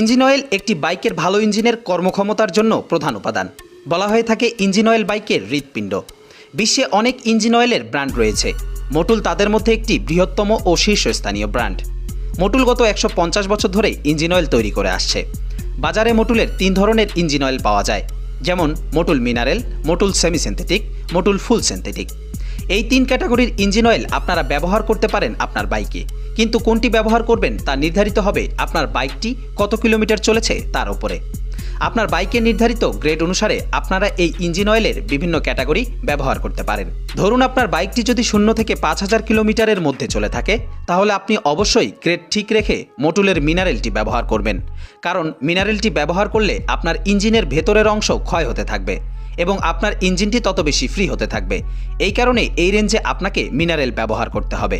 Engine oil একটি বাইকের ভালো ইঞ্জিনের কর্মক্ষমতার জন্য প্রধান উপাদান। বলা হয়ে থাকে ইঞ্জিন অয়েল বাইকের হৃৎপিণ্ড। বিশ্বে অনেক ইঞ্জিন অয়েলের ব্র্যান্ড রয়েছে। মোটুল তাদের মধ্যে একটি বৃহত্তম ও শীর্ষস্থানীয় ব্র্যান্ড। মোটুল গত 150 বছর ধরে ইঞ্জিন অয়েল তৈরি করে আসছে। বাজারে মোটুলের 3 ধরনের ইঞ্জিন অয়েল পাওয়া যায়, যেমন মোটুল মিনারেল, মোটুল সেমি সিনথেটিক, মোটুল ফুল সিনথেটিক। এই 3 ক্যাটাগরির ইঞ্জিন অয়েল আপনারা ব্যবহার করতে পারেন আপনার বাইকে, কিন্তু কোনটি ব্যবহার করবেন তা নির্ধারিত হবে আপনার বাইকটি কত কিলোমিটার চলেছে তার উপরে। আপনার বাইকের নির্ধারিত গ্রেড অনুসারে আপনারা এই ইঞ্জিন অয়েলের বিভিন্ন ক্যাটাগরি ব্যবহার করতে পারেন। ধরুন আপনার বাইকটি যদি 0 থেকে 5000 কিলোমিটারের মধ্যে চলে থাকে, তাহলে আপনি অবশ্যই গ্রেড ঠিক রেখে মোটুলের মিনারেলটি ব্যবহার করবেন, কারণ মিনারেলটি ব্যবহার করলে আপনার ইঞ্জিনের ভেতরের অংশ ক্ষয় হতে থাকবে এবং আপনার ইঞ্জিনটি তত বেশি ফ্রি হতে থাকবে। এই কারণে এই রেঞ্জে আপনাকে মিনারেল ব্যবহার করতে হবে।